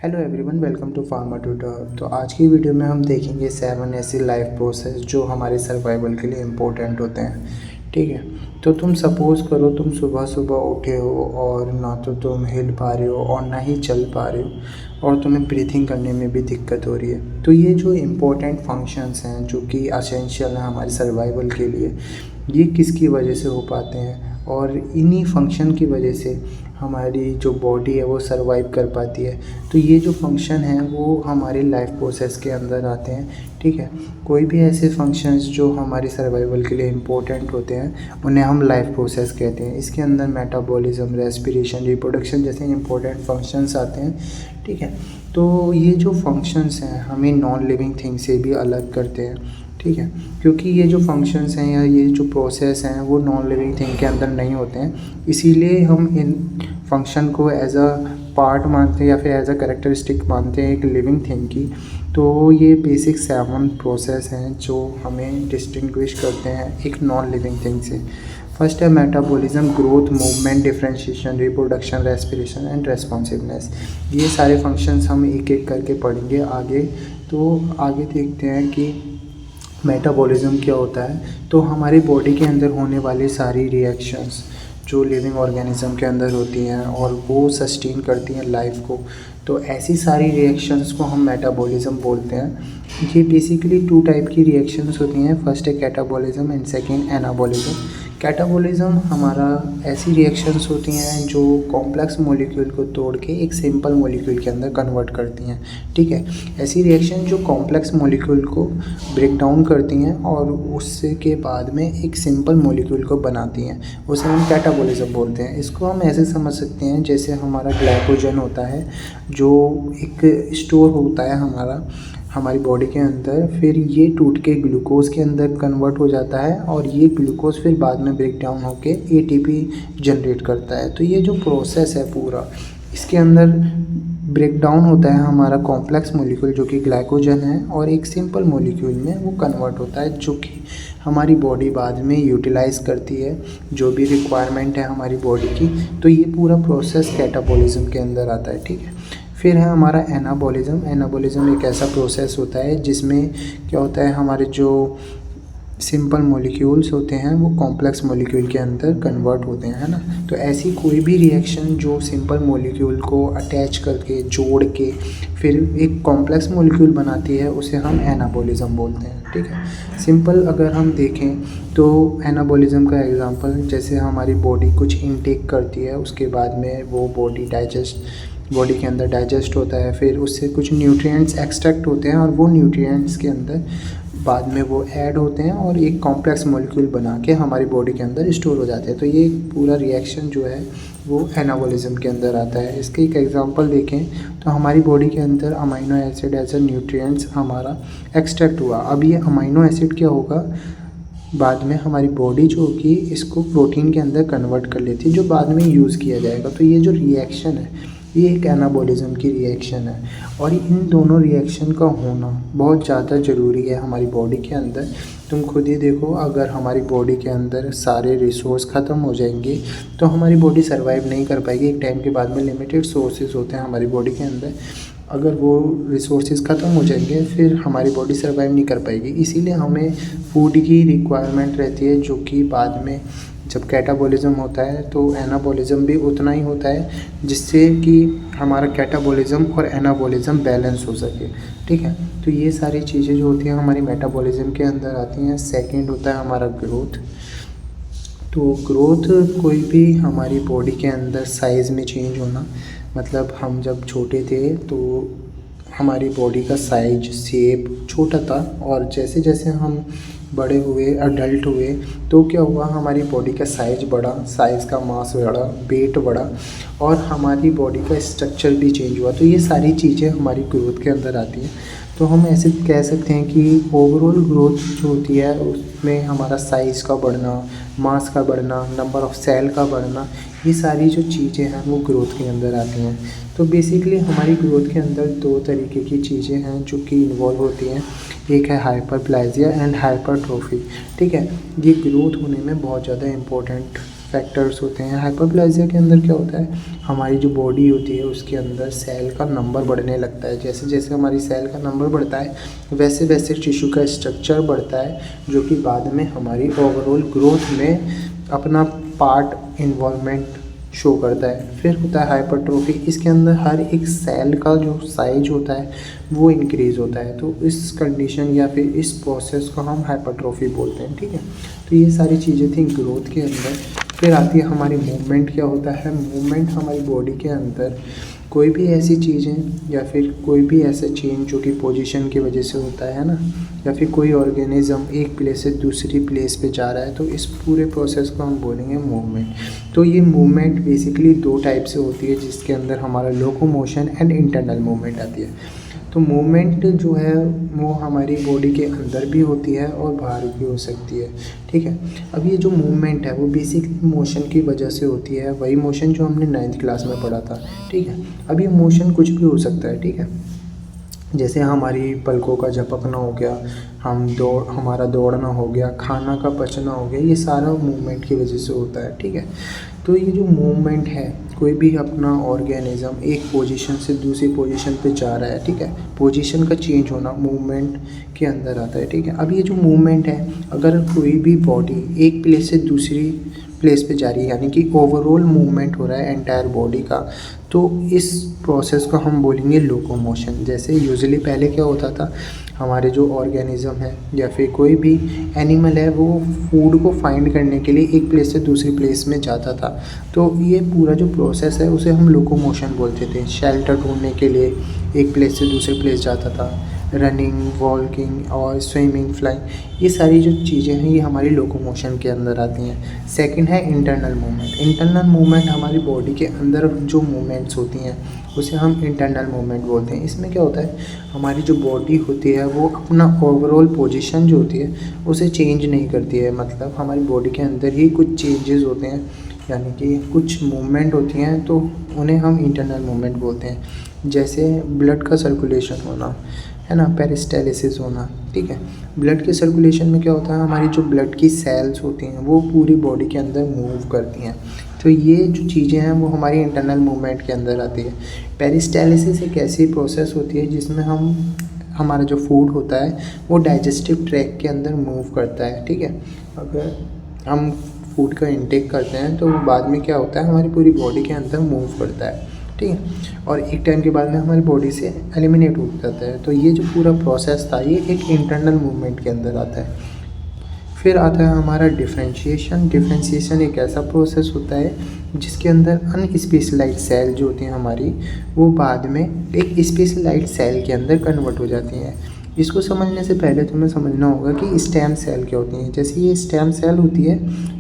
Hello everyone, welcome to pharma tutor. तो आज की वीडियो में हम देखेंगे 7 ऐसी लाइफ प्रोसेस जो हमारे सर्वाइवल के लिए इम्पोर्टेंट होते हैं। ठीक है, तो तुम सपोज़ करो तुम सुबह सुबह उठे हो और ना तो तुम हिल पा रहे हो और ना ही चल पा रहे हो और तुम्हें ब्रीथिंग करने में भी दिक्कत हो रही है। तो ये जो इम्पोर्टेंट फंक्शंस हैं जो कि असेंशियल हैं हमारे सर्वाइवल के लिए, ये किसकी वजह से हो पाते हैं और इन्हीं फंक्शन की वजह से हमारी जो बॉडी है वो सरवाइव कर पाती है। तो ये जो फंक्शन हैं वो हमारे लाइफ प्रोसेस के अंदर आते हैं। ठीक है, कोई भी ऐसे फंक्शंस जो हमारी सर्वाइवल के लिए इम्पोर्टेंट होते हैं उन्हें हम लाइफ प्रोसेस कहते हैं। इसके अंदर मेटाबॉलिज्म, रेस्पिरेशन, रिप्रोडक्शन जैसे इम्पोर्टेंट फंक्शंस आते हैं। ठीक है, तो ये जो फंक्शंस हैं हमें नॉन लिविंग थिंग से भी अलग करते हैं। ठीक है, क्योंकि ये जो फंक्शंस हैं या ये जो प्रोसेस हैं वो नॉन लिविंग थिंग के अंदर नहीं होते हैं, इसीलिए हम इन फंक्शन को एज अ पार्ट मानते हैं या फिर एज अ कैरेक्टरिस्टिक मानते हैं एक लिविंग थिंग की। तो ये बेसिक 7 प्रोसेस हैं जो हमें डिस्टिंग्विश करते हैं एक नॉन लिविंग थिंग से। फर्स्ट है metabolism, growth, movement, differentiation, reproduction, respiration and responsiveness. ये सारे फंक्शंस हम एक एक करके पढ़ेंगे आगे। तो आगे देखते हैं कि मेटाबॉलिज्म क्या होता है। तो हमारी बॉडी के अंदर होने वाली सारी रिएक्शंस जो लिविंग ऑर्गेनिज्म के अंदर होती हैं और वो सस्टेन करती हैं लाइफ को, तो ऐसी सारी रिएक्शंस को हम मेटाबॉलिज्म बोलते हैं। ये बेसिकली 2 टाइप की रिएक्शंस होती हैं। फर्स्ट है catabolism and second anabolism. Catabolism हमारा ऐसी रिएक्शंस होती हैं जो कॉम्प्लेक्स मॉलिक्यूल को तोड़ के एक सिंपल मॉलिक्यूल के अंदर कन्वर्ट करती हैं। ठीक है, ऐसी रिएक्शन जो कॉम्प्लेक्स मॉलिक्यूल को ब्रेक डाउन करती हैं और उससे के बाद में एक सिंपल मॉलिक्यूल को बनाती हैं, उसे हम कैटाबॉलिज्म बोलते हैं। इसको हम ऐसे समझ सकते हैं जैसे हमारा ग्लाइकोजन होता है जो एक स्टोर होता है हमारी बॉडी के अंदर, फिर ये टूट के ग्लूकोज के अंदर कन्वर्ट हो जाता है और ये ग्लूकोज फिर बाद में ब्रेक डाउन होके एटीपी जनरेट करता है। तो ये जो प्रोसेस है पूरा, इसके अंदर ब्रेक डाउन होता है हमारा कॉम्प्लेक्स मॉलिक्यूल जो कि ग्लाइकोजन है और एक सिंपल मॉलिक्यूल में वो कन्वर्ट होता है जो कि हमारी बॉडी बाद में यूटिलाइज करती है जो भी रिक्वायरमेंट है हमारी बॉडी की। तो ये पूरा प्रोसेस कैटाबॉलिज्म के अंदर आता है। ठीक है, फिर है हमारा एनाबॉलिज्म। एनाबॉलिज्म एक ऐसा प्रोसेस होता है जिसमें क्या होता है, हमारे जो सिंपल मॉलिक्यूल्स होते हैं वो कॉम्प्लेक्स मॉलिक्यूल के अंदर कन्वर्ट होते हैं, है ना। तो ऐसी कोई भी रिएक्शन जो सिंपल मॉलिक्यूल को अटैच करके जोड़ के फिर एक कॉम्प्लेक्स मॉलिक्यूल बनाती है उसे हम एनाबॉलिज्म बोलते हैं। ठीक है, सिंपल अगर हम देखें तो एनाबॉलिज्म का एग्जांपल जैसे हमारी बॉडी कुछ इनटेक करती है, उसके बाद में वो बॉडी के अंदर डाइजेस्ट होता है, फिर उससे कुछ न्यूट्रिएंट्स एक्सट्रैक्ट होते हैं और वो न्यूट्रिएंट्स के अंदर बाद में वो ऐड होते हैं और एक कॉम्प्लेक्स मॉलिक्यूल बना के हमारी बॉडी के अंदर स्टोर हो जाते हैं। तो ये पूरा रिएक्शन जो है वो एनाबॉलिज्म के अंदर आता है। इसके एक एग्जांपल देखें तो हमारी बॉडी के अंदर amino acid as a nutrients हमारा एक्सट्रैक्ट हुआ। अब ये अमीनो एसिड क्या होगा, बाद में हमारी बॉडी जो होगी इसको प्रोटीन के अंदर कन्वर्ट कर लेती है जो बाद में यूज़ किया जाएगा। तो ये जो रिएक्शन है ये एक एनाबॉलिज्म की रिएक्शन है और इन दोनों रिएक्शन का होना बहुत ज़्यादा ज़रूरी है हमारी बॉडी के अंदर। तुम खुद ही देखो, अगर हमारी बॉडी के अंदर सारे रिसोर्स ख़त्म हो जाएंगे तो हमारी बॉडी सर्वाइव नहीं कर पाएगी। एक टाइम के बाद में लिमिटेड सोर्सेज होते हैं हमारी बॉडी के अंदर, अगर वो रिसोर्सेज ख़त्म हो जाएंगे फिर हमारी बॉडी सर्वाइव नहीं कर पाएगी। इसीलिए हमें फूड की रिक्वायरमेंट रहती है जो कि बाद में जब कैटाबॉलिज्म होता है तो एनाबॉलिज्म भी उतना ही होता है जिससे कि हमारा कैटाबॉलिज्म और एनाबॉलिज्म बैलेंस हो सके। ठीक है, तो ये सारी चीज़ें जो होती हैं हमारी मेटाबॉलिज्म के अंदर आती हैं। सेकंड होता है हमारा ग्रोथ। तो ग्रोथ कोई भी हमारी बॉडी के अंदर साइज़ में चेंज होना, मतलब हम जब छोटे थे तो हमारी बॉडी का साइज शेप छोटा था और जैसे जैसे हम बड़े हुए, अडल्ट हुए, तो क्या हुआ, हमारी बॉडी का साइज़ बढ़ा, साइज़ का मास बढ़ा, वेट बढ़ा और हमारी बॉडी का स्ट्रक्चर भी चेंज हुआ। तो ये सारी चीज़ें हमारी ग्रोथ के अंदर आती हैं। तो हम ऐसे कह सकते हैं कि ओवरऑल ग्रोथ जो होती है उसमें हमारा साइज़ का बढ़ना, मास का बढ़ना, नंबर ऑफ़ सेल का बढ़ना, ये सारी जो चीज़ें हैं वो ग्रोथ के अंदर आती हैं। तो बेसिकली हमारी ग्रोथ के अंदर 2 तरीके की चीज़ें हैं जो कि इन्वॉल्व होती हैं। एक है हाइपरप्लेजिया एंड हाइपरट्रोफी। ठीक है, ये ग्रोथ होने में बहुत ज़्यादा इम्पोर्टेंट फैक्टर्स होते हैं। हाइपरप्लेजिया के अंदर क्या होता है, हमारी जो बॉडी होती है उसके अंदर सेल का नंबर बढ़ने लगता है। जैसे जैसे हमारी सेल का नंबर बढ़ता है वैसे वैसे टिश्यू का स्ट्रक्चर बढ़ता है, जो कि बाद में हमारी ओवरऑल ग्रोथ में अपना पार्ट इन्वॉल्वमेंट शो करता है। फिर होता है हाइपरट्रोफी। इसके अंदर हर एक सेल का जो साइज होता है वो इंक्रीज़ होता है। तो इस कंडीशन या फिर इस प्रोसेस को हम हाइपरट्रोफी बोलते हैं, ठीक है। तो ये सारी चीज़ें थी ग्रोथ के अंदर। फिर आती है हमारी मूवमेंट। क्या होता है, मूवमेंट हमारी बॉडी के अंदर कोई भी ऐसी चीज़ें या फिर कोई भी ऐसा चेंज जो कि पोजीशन की वजह से होता है ना, या फिर कोई ऑर्गेनिज्म एक प्लेस से दूसरी प्लेस पे जा रहा है, तो इस पूरे प्रोसेस को हम बोलेंगे मूवमेंट। तो ये मूवमेंट बेसिकली 2 टाइप से होती है, जिसके अंदर हमारा लोकोमोशन एंड इंटरनल मूवमेंट आती है। तो मूवमेंट जो है वो हमारी बॉडी के अंदर भी होती है और बाहर भी हो सकती है, ठीक है। अब ये जो मूवमेंट है वो बेसिकली मोशन की वजह से होती है, वही मोशन जो हमने 9th क्लास में पढ़ा था, ठीक है। अब ये मोशन कुछ भी हो सकता है, ठीक है। जैसे हमारी पलकों का झपकना हो गया, हमारा दौड़ना हो गया, खाना का पचना हो गया, ये सारा मूवमेंट की वजह से होता है, ठीक है। तो ये जो मूवमेंट है, कोई भी अपना ऑर्गेनिज्म एक पोजीशन से दूसरी पोजीशन पे जा रहा है, ठीक है। पोजीशन का चेंज होना मूवमेंट के अंदर आता है, ठीक है। अब ये जो मूवमेंट है, अगर कोई भी बॉडी एक प्लेस से दूसरी प्लेस पे जा रही है, यानी कि ओवरऑल मूवमेंट हो रहा है एंटायर बॉडी का, तो इस प्रोसेस को हम बोलेंगे लोकोमोशन। जैसे यूजुअली पहले क्या होता था, हमारे जो ऑर्गेनिज्म है या फिर कोई भी एनिमल है वो फूड को फाइंड करने के लिए एक प्लेस से दूसरी प्लेस में जाता था। तो ये पूरा जो प्रोसेस है उसे हम लोकोमोशन बोलते थे। शेल्टर ढूंढने के लिए एक प्लेस से दूसरे प्लेस जाता था, रनिंग, वॉकिंग और स्विमिंग, फ्लाइंग, ये सारी जो चीज़ें हैं ये हमारी लोकोमोशन के अंदर आती हैं। सेकंड है इंटरनल मूवमेंट। इंटरनल मूवमेंट हमारी बॉडी के अंदर जो मूवमेंट्स होती हैं उसे हम इंटरनल मूवमेंट बोलते हैं। इसमें क्या होता है, हमारी जो बॉडी होती है वो अपना ओवरऑल पोजीशन जो होती है उसे चेंज नहीं करती है। मतलब हमारी बॉडी के अंदर ही कुछ चेंजेस होते हैं, यानी कि कुछ मूवमेंट होती हैं, तो उन्हें हम इंटरनल मूवमेंट बोलते हैं। जैसे ब्लड का सर्कुलेशन होना, है ना, पेरिस्टाल्सिस होना, ठीक है। ब्लड के सर्कुलेशन में क्या होता है, हमारी जो ब्लड की सेल्स होती हैं वो पूरी बॉडी के अंदर मूव करती हैं। तो ये जो चीज़ें हैं वो हमारी इंटरनल मूवमेंट के अंदर आती है। पेरिस्टाल्सिस एक ऐसी प्रोसेस होती है जिसमें हमारा जो फूड होता है वो डाइजेस्टिव ट्रैक्ट के अंदर मूव करता है, ठीक है। अगर हम फूड का इंटेक करते हैं तो बाद में क्या होता है, हमारी पूरी बॉडी के अंदर मूव करता है, ठीक है। और एक टाइम के बाद में हमारी बॉडी से एलिमिनेट हो जाता है। तो ये जो पूरा प्रोसेस था ये एक इंटरनल मूवमेंट के अंदर आता है। फिर आता है हमारा डिफरेंशिएशन। डिफरेंशिएशन एक ऐसा प्रोसेस होता है जिसके अंदर अनस्पेशलाइज्ड सेल जो होती हैं हमारी, वो बाद में एक स्पेशलाइज्ड सेल के अंदर कन्वर्ट हो जाती हैं। इसको समझने से पहले तुम्हें समझना होगा कि स्टेम सेल क्या होती हैं। जैसे ये स्टेम सेल होती है,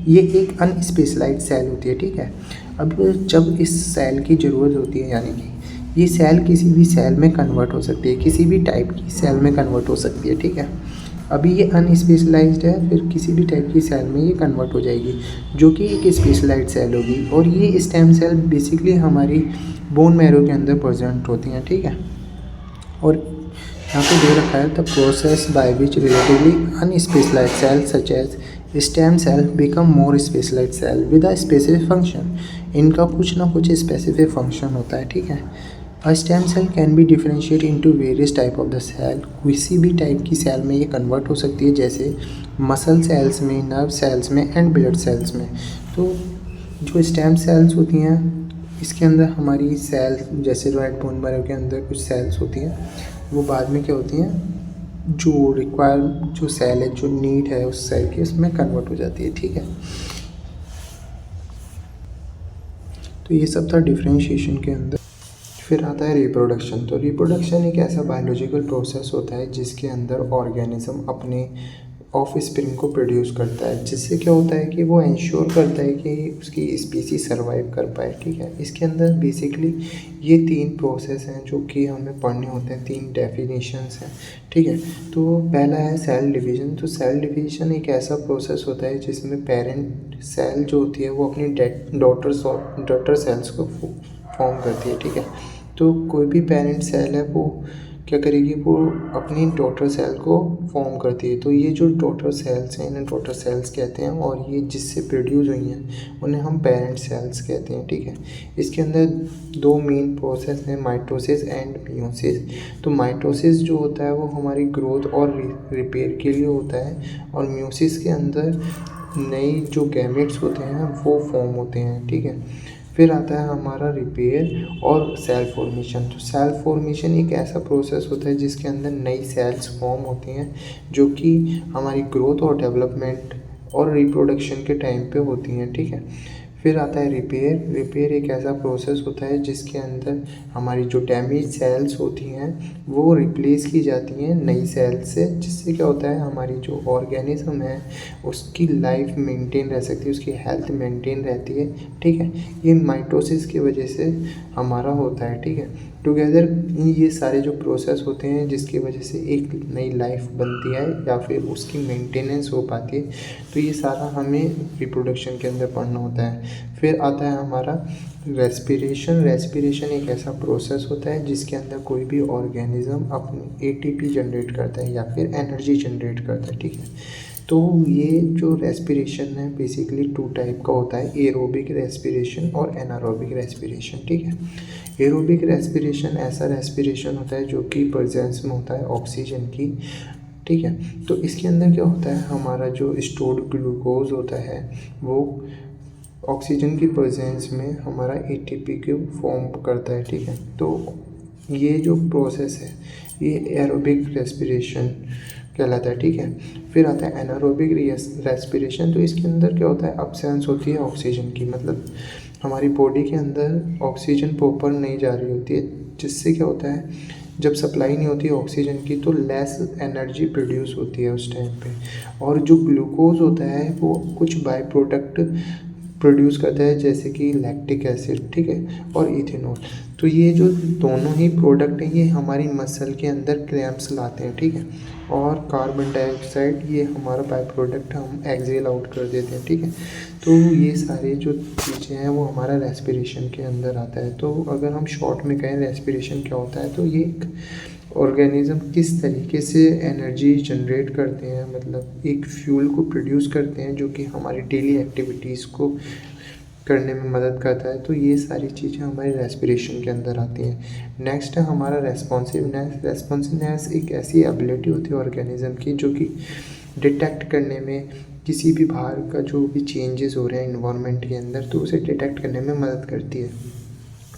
ये एक अनस्पेशलाइज्ड सेल होती है, ठीक है। अब जब इस सेल की ज़रूरत होती है, यानी कि ये सेल किसी भी सेल में कन्वर्ट हो सकती है, किसी भी टाइप की सेल में कन्वर्ट हो सकती है, ठीक है। अभी ये अनस्पेशलाइज्ड है, फिर किसी भी टाइप की सेल में ये कन्वर्ट हो जाएगी जो कि एक स्पेशलाइज्ड सेल होगी। और ये स्टेम सेल बेसिकली हमारी बोन मैरो के अंदर प्रेजेंट होती हैं, ठीक है। और यहाँ पे दे रखा है the process by which relatively unspecialized cell such as stem cell become more specialized cell with a specific function. इनका कुछ ना कुछ स्पेसिफिक फंक्शन होता है, ठीक है। A stem cell can be differentiate into various type of the cell. किसी भी टाइप की सेल में ये कन्वर्ट हो सकती है, जैसे मसल सेल्स में, नर्व सेल्स में एंड ब्लड सेल्स में। तो जो स्टेम सेल्स होती हैं इसके अंदर हमारी सेल, जैसे रेड बोन मैरो के अंदर कुछ सेल्स होती हैं, वो बाद में क्या होती हैं, जो रिक्वायर जो सेल है, जो नीड है उस सेल की, उसमें कन्वर्ट हो जाती है, ठीक है। तो ये सब था डिफरेंशिएशन के अंदर। फिर आता है रिप्रोडक्शन। तो रिप्रोडक्शन एक ऐसा बायोलॉजिकल प्रोसेस होता है जिसके अंदर ऑर्गेनिज्म अपने ऑफ स्प्रिंग को प्रोड्यूस करता है, जिससे क्या होता है कि वो इंश्योर करता है कि उसकी स्पीसीज सर्वाइव कर पाए, ठीक है। इसके अंदर बेसिकली ये 3 प्रोसेस हैं जो कि हमें पढ़ने होते हैं, 3 डेफिनेशंस हैं, ठीक है। तो पहला है सेल डिवीज़न। तो सेल डिवीज़न एक ऐसा प्रोसेस होता है जिसमें पेरेंट सेल जो होती है वो अपनी डॉटर सेल्स को फॉर्म करती है, ठीक है। तो कोई भी पेरेंट सेल है वो क्या करेगी, वो अपनी डॉटर सेल को फॉर्म करती है। तो ये जो डॉटर सेल्स हैं इन्हें डॉटर सेल्स कहते हैं, और ये जिससे प्रोड्यूस हुई हैं उन्हें हम पेरेंट सेल्स कहते हैं। ठीक है, इसके अंदर दो मेन प्रोसेस हैं, माइटोसिस एंड मियोसिस। तो माइटोसिस जो होता है वो हमारी ग्रोथ और रिपेयर के लिए होता है, और मियोसिस के अंदर नई जो गैमेट्स होते हैं वो फॉर्म होते हैं। ठीक है, फिर आता है हमारा रिपेयर और सेल फॉर्मेशन। तो सेल फॉर्मेशन एक ऐसा प्रोसेस होता है जिसके अंदर नई सेल्स फॉर्म होती हैं, जो कि हमारी ग्रोथ और डेवलपमेंट और रिप्रोडक्शन के टाइम पे होती हैं। ठीक है, फिर आता है रिपेयर। रिपेयर एक ऐसा प्रोसेस होता है जिसके अंदर हमारी जो डैमेज सेल्स होती हैं वो रिप्लेस की जाती हैं नई सेल्स से, जिससे क्या होता है हमारी जो ऑर्गेनिज्म है उसकी लाइफ मेंटेन रह सकती है, उसकी हेल्थ मेंटेन रहती है। ठीक है, ये माइटोसिस की वजह से हमारा होता है। ठीक है, टुगेदर ये सारे जो प्रोसेस होते हैं जिसकी वजह से एक नई लाइफ बनती है या फिर उसकी मेंटेनेंस हो पाती है, तो ये सारा हमें रिप्रोडक्शन के अंदर पढ़ना होता है। फिर आता है हमारा रेस्पिरेशन। रेस्पिरेशन एक ऐसा प्रोसेस होता है जिसके अंदर कोई भी ऑर्गेनिज्म अपनी एटीपी जनरेट करता है या फिर एनर्जी जनरेट करता है। ठीक है, तो ये जो रेस्पिरेशन है बेसिकली टू टाइप का होता है, एरोबिक रेस्पिरेशन और एनारोबिक रेस्पिरेशन। ठीक है, एरोबिक रेस्पिरेशन ऐसा रेस्पिरेशन होता है जो कि प्रेजेंस में होता है ऑक्सीजन की। ठीक है, तो इसके अंदर क्या होता है, हमारा जो स्टोर्ड ग्लूकोज होता है वो ऑक्सीजन की प्रेजेंस में हमारा एटीपी को फॉर्म करता है। ठीक है, तो ये जो प्रोसेस है ये एरोबिक रेस्पिरेशन कहलाता है। ठीक है, फिर आता है एनारोबिक रेस्पिरेशन। तो इसके अंदर क्या होता है, अब्सेंस होती है ऑक्सीजन की, मतलब हमारी बॉडी के अंदर ऑक्सीजन प्रॉपर नहीं जा रही होती है, जिससे क्या होता है जब सप्लाई नहीं होती है ऑक्सीजन की तो लेस एनर्जी प्रोड्यूस होती है उस टाइम पे, और जो ग्लूकोज होता है वो कुछ बाय प्रोडक्ट प्रोड्यूस करता है जैसे कि लैक्टिक एसिड। ठीक है, और इथेनॉल। तो ये जो दोनों ही प्रोडक्ट हैं ये हमारी मसल के अंदर क्रैम्प्स लाते हैं। ठीक है, और कार्बन डाइऑक्साइड ये हमारा बाय प्रोडक्ट हम एक्सेल आउट कर देते हैं। ठीक है, तो ये सारे जो चीज़ें हैं वो हमारा रेस्पिरेशन के अंदर आता है। तो अगर हम शॉर्ट में कहें रेस्पिरेशन क्या होता है, तो ये एक ऑर्गेनिज्म किस तरीके से एनर्जी जनरेट करते हैं, मतलब एक फ्यूल को प्रोड्यूस करते हैं जो कि हमारी डेली एक्टिविटीज़ को करने में मदद करता है। तो ये सारी चीज़ें हमारे रेस्पिरेशन के अंदर आती हैं। नेक्स्ट है हमारा रेस्पॉन्सिवनेस। रेस्पॉन्सिवनेस एक ऐसी एबिलिटी होती है ऑर्गेनिज्म की जो कि डिटेक्ट करने में किसी भी बाहर का जो भी चेंजेस हो रहे हैं इन्वायरमेंट के अंदर, तो उसे डिटेक्ट करने में मदद करती है।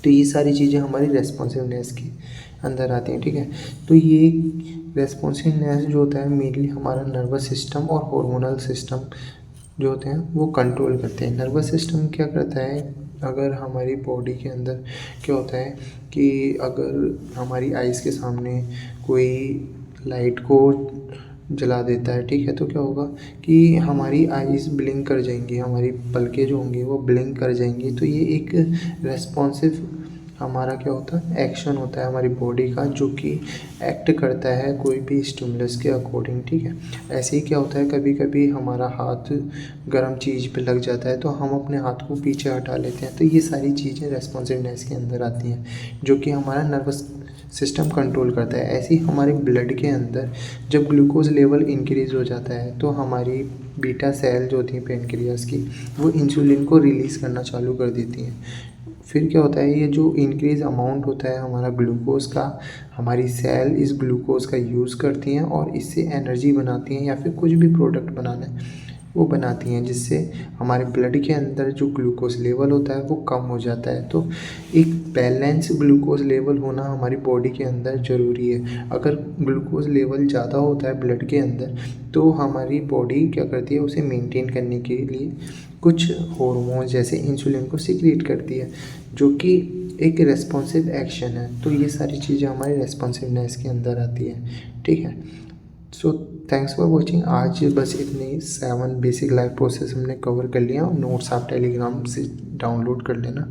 तो ये सारी चीज़ें हमारी रेस्पॉन्सिवनेस के अंदर आती हैं। ठीक है, तो ये रेस्पॉन्सिवनेस जो होता है मेनली हमारा नर्वस सिस्टम और हार्मोनल सिस्टम जो होते हैं वो कंट्रोल करते हैं। नर्वस सिस्टम क्या करता है, अगर हमारी बॉडी के अंदर क्या होता है कि अगर हमारी आइज़ के सामने कोई लाइट को जला देता है, ठीक है, तो क्या होगा कि हमारी आइज़ ब्लिंक कर जाएंगी, हमारी पलकें जो होंगी वो ब्लिंक कर जाएंगी। तो ये एक रेस्पॉन्सिव हमारा क्या होता है एक्शन होता है हमारी बॉडी का, जो कि एक्ट करता है कोई भी स्टिमुलस के अकॉर्डिंग। ठीक है, ऐसे ही क्या होता है कभी कभी हमारा हाथ गर्म चीज़ पे लग जाता है तो हम अपने हाथ को पीछे हटा लेते हैं। तो ये सारी चीज़ें रेस्पॉन्सिवनेस के अंदर आती हैं जो कि हमारा नर्वस सिस्टम कंट्रोल करता है। ऐसे ही हमारे ब्लड के अंदर जब ग्लूकोज लेवल इंक्रीज़ हो जाता है तो हमारी बीटा सेल जो होती हैं पेनक्रियास की वो इंसुलिन को रिलीज़ करना चालू कर देती हैं। फिर क्या होता है, ये जो इंक्रीज अमाउंट होता है हमारा ग्लूकोज का, हमारी सेल इस ग्लूकोज का यूज़ करती हैं और इससे एनर्जी बनाती हैं या फिर कुछ भी प्रोडक्ट बनाना है वो बनाती हैं, जिससे हमारे ब्लड के अंदर जो ग्लूकोज लेवल होता है वो कम हो जाता है। तो एक बैलेंस ग्लूकोज लेवल होना हमारी बॉडी के अंदर ज़रूरी है। अगर ग्लूकोज लेवल ज़्यादा होता है ब्लड के अंदर तो हमारी बॉडी क्या करती है, उसे मेंटेन करने के लिए कुछ हार्मोन जैसे इंसुलिन को सीक्रेट करती है, जो कि एक रेस्पॉन्सिव एक्शन है। तो ये सारी चीज़ें हमारी रेस्पॉन्सिवनेस के अंदर आती है। ठीक है, सो थैंक्स फॉर वॉचिंग। आज बस इतनी 7 बेसिक लाइफ प्रोसेस हमने कवर कर लिया। नोट्स आप टेलीग्राम से डाउनलोड कर लेना।